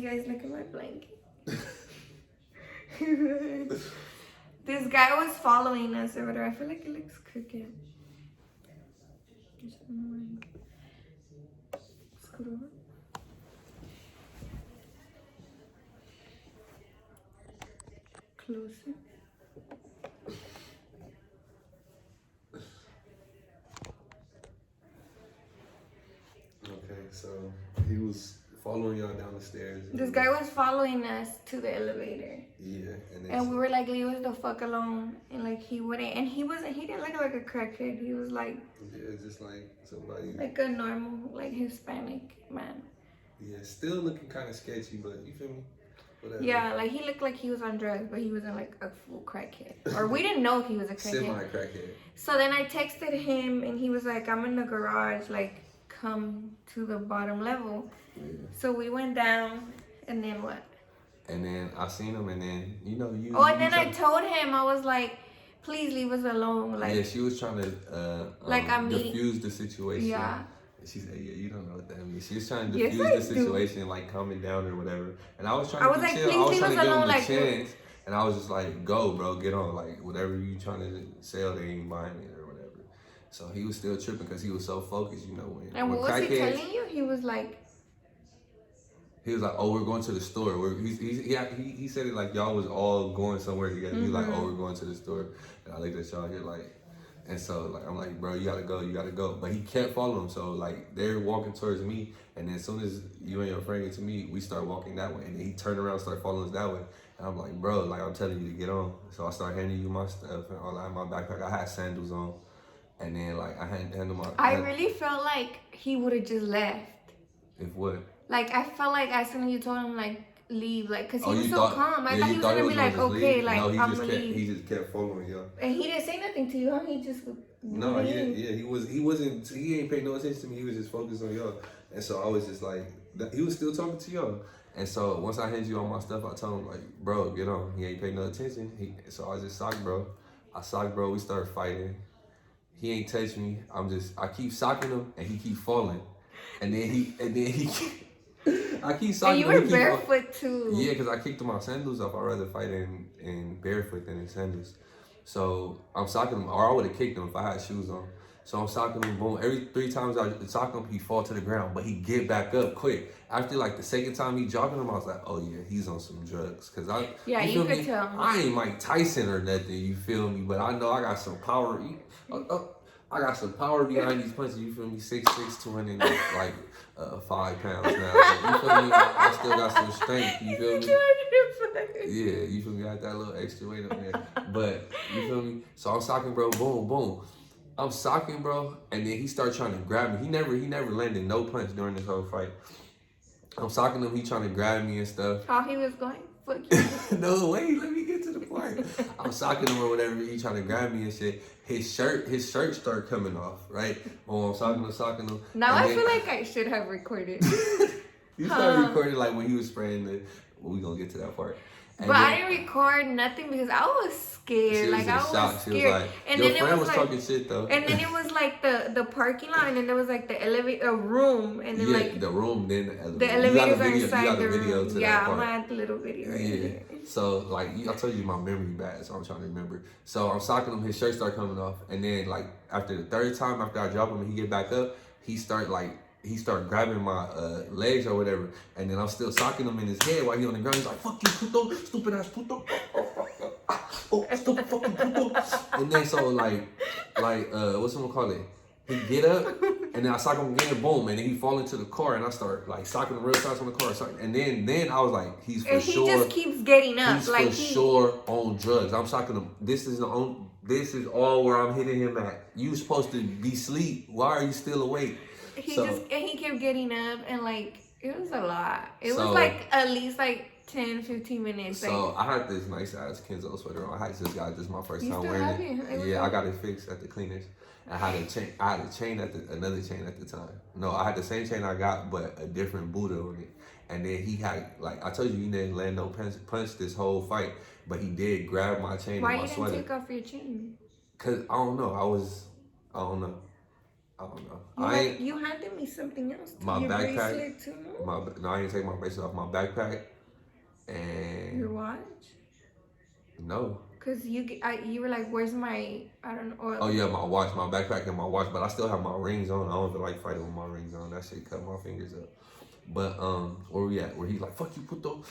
guys, look at my blanket. This guy was following us or whatever. I feel like it looks crooked. Scoot over. Closer. Okay, so he was following y'all down the stairs. This guy was following us to the elevator. Yeah, and we were like, leave us the fuck alone. And like he wouldn't, and he didn't look like a crackhead. He was like, yeah, just like somebody like a normal, like Hispanic man. Yeah, still looking kind of sketchy, but you feel me? Whatever. Yeah, like he looked like he was on drugs, but he wasn't like a full crackhead. Or we didn't know he was a crackhead. Semi-crackhead. So then I texted him and he was like, I'm in the garage, like come to the bottom level. Yeah. So we went down and then what? And then I seen him and then, you know, you... Oh, and then I told him, I was like, please leave us alone. Like, yeah, she was trying to like diffuse the situation. Yeah. She said, yeah, you don't know what that means. She was trying to diffuse the situation, like calm it down or whatever. And I was trying to be chill. I was trying to give him the chance. And I was just like, go, bro, get on. Like, whatever you trying to sell, they ain't buying it or whatever. So he was still tripping because he was so focused, you know. And what was he telling you? He was like, oh, we're going to the store. He said it like y'all was all going somewhere together. He was like, oh, we're going to the store. And I looked at y'all here like, and so like I'm like, bro, you gotta go. But he kept following him. So like they're walking towards me, and then as soon as you and your friend get to me, we start walking that way. And then he turned around, started following us that way. And I'm like, bro, like I'm telling you to get on. So I started handing you my stuff and all that in my backpack. I had sandals on, and then like I had to handle my. I really felt like he would have just left. If what? Like I felt like as soon as you told him like leave, like cause he was so calm. I thought he was gonna be like, okay, like I'm gonna leave. He just kept following y'all. And he didn't say nothing to you, huh? He just no, he ain't paying no attention to me. He was just focused on y'all. And so I was just like, he was still talking to y'all. And so once I handed you all my stuff, I told him like, bro, get on. He ain't paying no attention. So I just socked bro. We started fighting. He ain't touched me. I keep socking him and he keep falling. And then he I keep socking him. And you were barefoot too. Yeah, because I kicked my sandals off. I'd rather fight in barefoot than in sandals. So I'm socking him, or I would have kicked him if I had shoes on. So I'm socking him, boom. Every 3 times I sock him, he fall to the ground, but he get back up quick. After like the second time he jogging him, I was like, oh yeah, he's on some drugs. Cause you could tell. I ain't Mike Tyson or nothing, you feel me? But I know I got some power. I got some power behind these punches, you feel me? 6'6", 200, like 5 pounds now. You feel me? I still got some strength, you feel me? Yeah, you feel me? I got that little extra weight up there. But, you feel me? So I'm socking, bro, boom, boom. I'm socking, bro, and then he started trying to grab me. He never landed no punch during this whole fight. I'm socking him, he trying to grab me and stuff. How he was going? Fuck you. No, wait, let me get to the point. I'm socking him or whatever, he trying to grab me and shit. His shirt started coming off, right? Oh, I'm socking him. Now I feel like I should have recorded. You started recording like when he was spraying the, well, we gonna get to that part. And but I didn't record nothing because I was scared. Like I was scared. She was like, and your friend was talking shit though. And then it was like the parking lot, and then there was like the elevator room, and then like the room, then the elevator. The elevators are inside the room. To that part. I'm gonna add the little video right here. So like I told you, my memory bad, so I'm trying to remember. So I'm socking him, his shirt started coming off, and then like after the 3rd time, after I drop him and he get back up, he started grabbing my legs or whatever, and then I'm still socking him in his head while he on the ground. He's like, "Fuck you, puto, stupid ass puto, oh, stupid fucking puto." And then so like what's someone call it? He get up, and then I sock him again, boom, and then he fall into the car, and I start like socking him real fast on the car, and then I was like, he's for sure. He just keeps getting up. He's like, for sure on drugs. I'm socking him. This is all where I'm hitting him at. You supposed to be asleep. Why are you still awake? He kept getting up, and like it was a lot. It was like at least like 10-15 minutes. So I had this nice ass Kenzo sweater on. I just got this my first time wearing it. Yeah, I got it fixed at the cleaners. I had a chain. Another chain at the time. No, I had the same chain I got, but a different Buddha on it. And then he had, like I told you, he didn't land no punch this whole fight, but he did grab my chain and my sweater. Why you didn't take off your chain? Cause I don't know. I don't know. I don't know. You handed me something else. My your backpack. Bracelet too, no? No, I didn't take my bracelet off. My backpack and Your watch. no. Cause you were like, "Where's my I don't know." Or, Oh yeah, my watch, my backpack, and my watch. But I still have my rings on. I don't feel like fighting with my rings on. That shit cut my fingers up. But where we at? Where he's like, "Fuck you, puto,"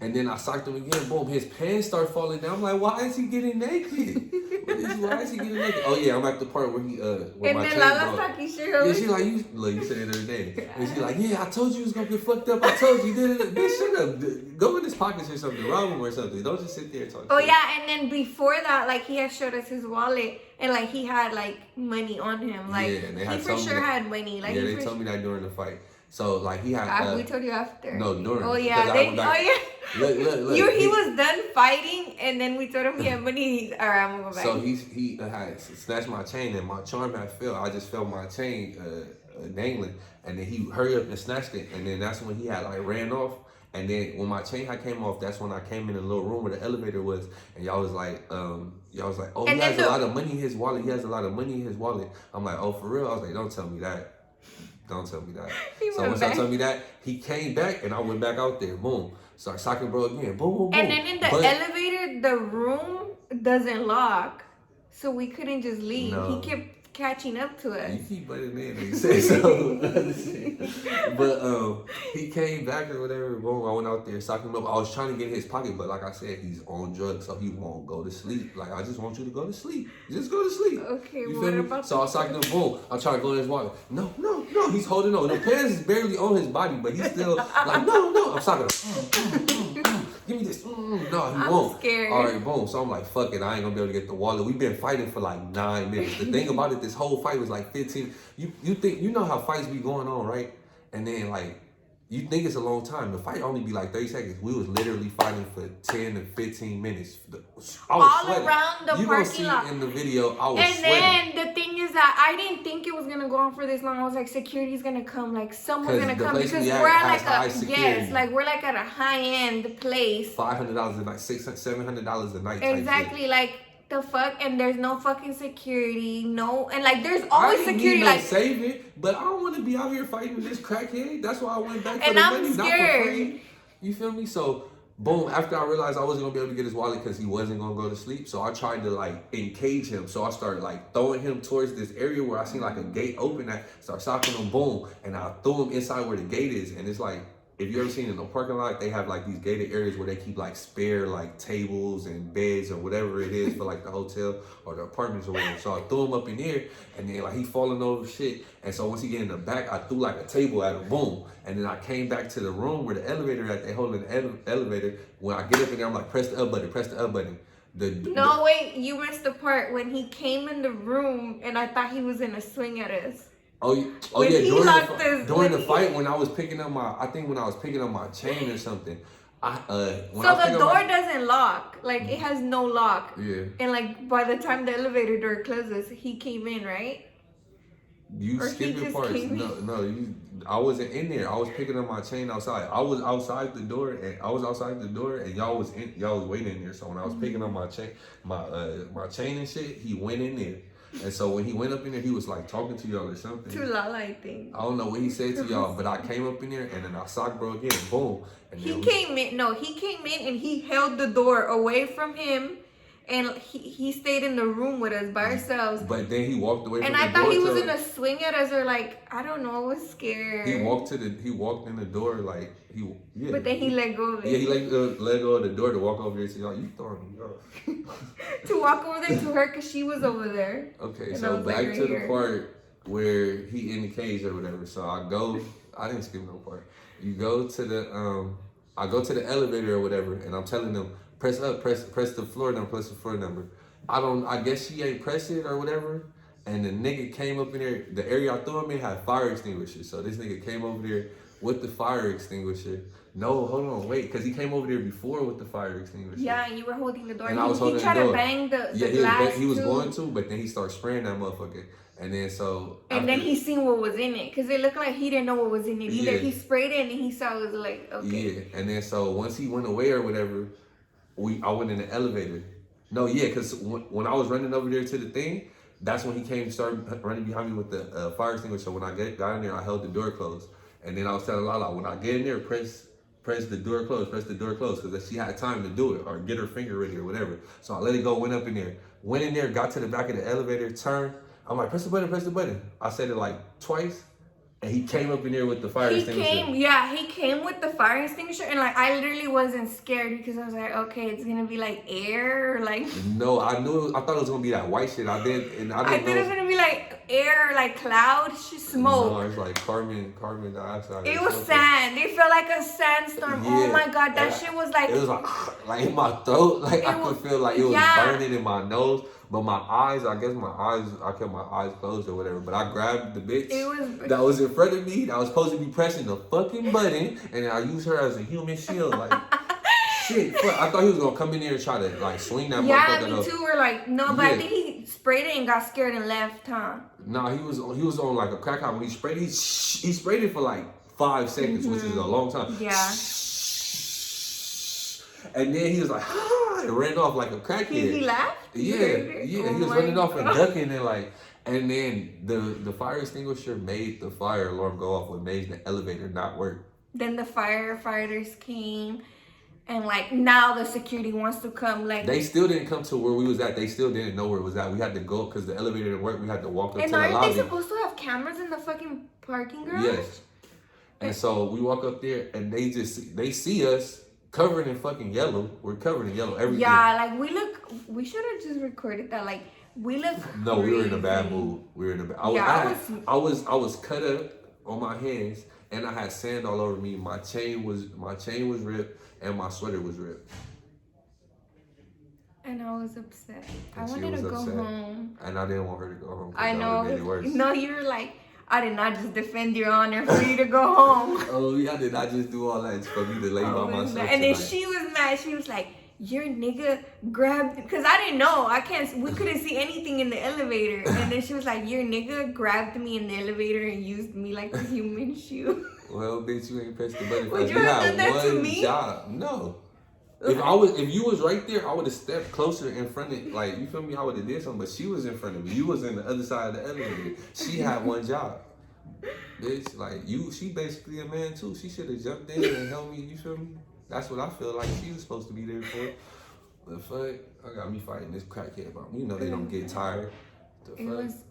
and then I socked him again. Boom, his pants start falling down. I'm like, why is he getting naked? Why is he getting naked? Oh yeah, I'm at the part where he where and my then chain Lala's broke. talking shit. Yeah, she like you said it the other day. And she like, yeah, I told you it was gonna get fucked up. I told you, bitch, shut up. Go in his pockets or something, rob him or something. Don't just sit there and talk. Oh shit. yeah, and then before that, like he had showed us his wallet, and like he had like money on him. Like yeah, he for sure had money. Like yeah, they told me that during the fight. So like he had. We told you after. No, during. Oh yeah, Look. He was done fighting, and then we told him he had money. All right, I'm gonna go back. So he had snatched my chain, and my charm had fell. I just felt my chain dangling, and then he hurried up and snatched it, and then that's when he had like ran off. And then when my chain had came off, that's when I came in the little room where the elevator was, and y'all was like, oh, and he has a lot of money in his wallet. He has a lot of money in his wallet. I'm like, oh, for real? I was like, don't tell me that. Don't tell me that. So once I told me that, he came back and I went back out there. Boom. Started socking bro again. Boom, boom, boom. And then in the elevator, the room doesn't lock. So we couldn't just leave. No. He kept catching up to us. You keep butting in and say so. But he came back or whatever. Boom, I went out there socking him up. I was trying to get in his pocket, but like I said, he's on drugs, so he won't go to sleep. Like, I just want you to go to sleep. Just go to sleep. Okay, you what feel me? about So I was socking him, boom. I try to go in his wallet. No. He's holding on. The pants is barely on his body, but he's still like, no. I'm socking him. Give me this. No, he won't. I'm scared. All right, boom. So I'm like, fuck it. I ain't gonna be able to get the wallet. We've been fighting for like 9 minutes. The thing about it, this whole fight was like 15. You know how fights be going on, right? And then like, you think it's a long time. The fight only be like 30 seconds. We was literally fighting for 10 to 15 minutes. I was all sweating. Around the parking lot. In the video, I was sweating. And then the thing is that I didn't think it was gonna go on for this long. I was like, security's gonna come, like someone's gonna come because we're at like we're like at a high end place. $500 a night, $700 a night. Exactly, like the fuck, and there's no fucking security, no, and like there's always security. Like save it, but I don't want to be out here fighting with this crackhead. That's why I went back for and the I'm money, scared. Not for free. You feel me? So. Boom, after I realized I wasn't gonna be able to get his wallet because he wasn't gonna go to sleep, so I tried to like encage him. So I started like throwing him towards this area where I seen like a gate open at, start socking him, boom, and I threw him inside where the gate is. And it's like, if you ever seen in the parking lot, they have like these gated areas where they keep like spare like tables and beds or whatever it is for like the hotel or the apartments or whatever. So I threw him up in there, and then like he falling over shit. And so once he get in the back, I threw like a table at him, boom. And then I came back to the room where the elevator at. They holding the elevator. When I get up in there, I'm like, press the up button. Wait, you missed the part when he came in the room and I thought he was gonna swing at us. During the fight when I was picking up my chain or something. The door doesn't lock. Like it has no lock. Yeah. And like by the time the elevator door closes, he came in, right? You skipping parts. I wasn't in there. I was picking up my chain outside. I was outside the door and y'all was waiting in there. So when I was picking up my chain, my chain and shit, he went in there. And so when he went up in there, he was like talking to y'all or something. To Lala, I think. I don't know what he said to y'all, but I came up in there and then I socked bro again, boom. And he came in and he held the door away from him, and he stayed in the room with us by ourselves. But then he walked away from the door. And I thought he was gonna swing at us or like, I don't know, I was scared. He walked in the door like But then he let go of it. Yeah, he let go of the door to walk over there to y'all. You throwing me off. To walk over there to her because she was over there. Okay, so back to the part where he in the cage or whatever. So I didn't skip no part. You go to the I go to the elevator or whatever, and I'm telling them, press the floor number. I guess she ain't pressed it or whatever. And the nigga came up in there, the area I threw him in had fire extinguishers. So this nigga came over there with the fire extinguisher. No, hold on, wait, because he came over there before with the fire extinguisher. Yeah, and you were holding the door. And I was holding the door. He tried to bang the glass he was going to, but then he started spraying that motherfucker. And then then he seen what was in it, because it looked like he didn't know what was in it either. Yeah. He sprayed it and he saw it was like, okay. Yeah, and then so once he went away or whatever, I went in the elevator. No, yeah, because when I was running over there to the thing, That's when he came, started running behind me with the fire extinguisher. When I got in there, I held the door closed. And then I was telling Lala, when I get in there, press the door closed, because she had time to do it or get her finger ready or whatever. So I let it go, went up in there. Went in there, got to the back of the elevator, turned. I'm like, press the button. I said it like twice. And he came up in there with the fire extinguisher. He came with the fire extinguisher, and like I literally wasn't scared because I was like, okay, it's gonna be like air, or like. No, I thought it was gonna be that white shit. I thought it was gonna be like air, like cloud, smoke. No, it's like carbon dioxide. It was sand. It felt like a sandstorm. Yeah, oh my god, that shit was like. It was like in my throat. Like I could feel like it was burning in my nose. But my eyes, I kept my eyes closed or whatever. But I grabbed the bitch that was in front of me that was supposed to be pressing the fucking button, and I used her as a human shield. Like, shit. I thought he was gonna come in there and try to like swing that motherfucker. Yeah, me too. We're like, no, but I think he sprayed it and got scared and left, huh? Nah, he was on like a crack high when he sprayed. He sprayed it for like 5 seconds, which is a long time. Yeah. And then he was like, and ran off like a crackhead. He laughed? Yeah. He was running off and ducking and then the fire extinguisher made the fire alarm go off, what made the elevator not work. Then the firefighters came, and like now the security wants to come. Like they still didn't come to where we was at. They still didn't know where it was at. We had to go because the elevator didn't work. We had to walk up to the lobby. And aren't they supposed to have cameras in the fucking parking garage? Yes. And so we walk up there, and they see us. Covered in fucking yellow. We're covered in yellow. Everything. Yeah, like we should have just recorded that. Like we look. No, we were in a bad mood. I was cut up on my hands, and I had sand all over me. My chain was ripped, and my sweater was ripped. And I was upset. I wanted to go home. And I didn't want her to go home. I know. Made it worse. No, you were like, I did not just defend your honor for you to go home. Oh, yeah, I did not just do all that for me to lay by myself. And then she was mad. She was like, your nigga grabbed, because I didn't know. We couldn't see anything in the elevator. And then she was like, your nigga grabbed me in the elevator and used me like a human shoe. Well, bitch, you ain't pressed the button. Would you have done that to me? Job. No. If you was right there, I would have stepped closer in front of, like, you feel me? I would have did something, but she was in front of me. You was in the other side of the elevator. She had one job. Bitch, like, she basically a man too. She should have jumped in and helped me, you feel me? That's what I feel like she was supposed to be there for. The fuck? I got me fighting this crackhead about me. You know they don't get tired. It was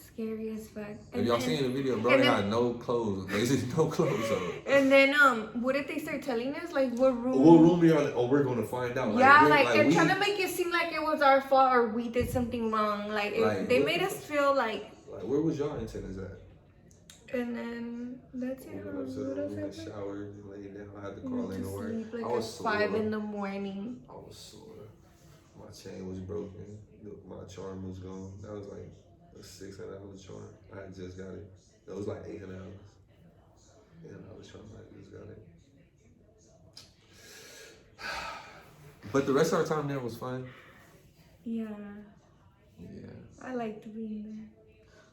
scary as fuck. If y'all seen the video, bro, they had no clothes. They just no clothes on. And then what did they start telling us? Like what room? What room we are? Oh, we're gonna find out. Yeah, like they're trying to make it seem like it was our fault or we did something wrong. Like they made us feel like. Like where was y'all antennas at? And then that's it. What else happened? Shower, lay down. I had to crawl in to work. Like I was 5 in the morning. I was sore. My chain was broken. My charm was gone. That was like a $600 charm. I had just got it. That was like $800. $800 charm. I just got it. But the rest of our time there was fun. Yeah. Yeah. I liked being there.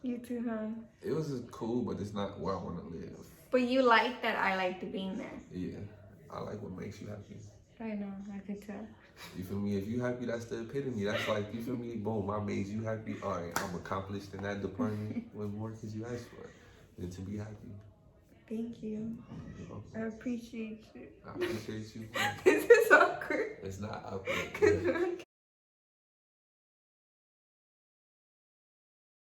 You too, huh? It was cool, but it's not where I want to live. But you like that I liked being there. Yeah. I like what makes you happy. I know, I could tell. You feel me? If you happy, that's the epitome. That's like, you feel me? Boom, I made you happy. All right, I'm accomplished in that department. What more could you ask for than to be happy? Thank you. I appreciate you. I appreciate you. This is awkward. It's not awkward.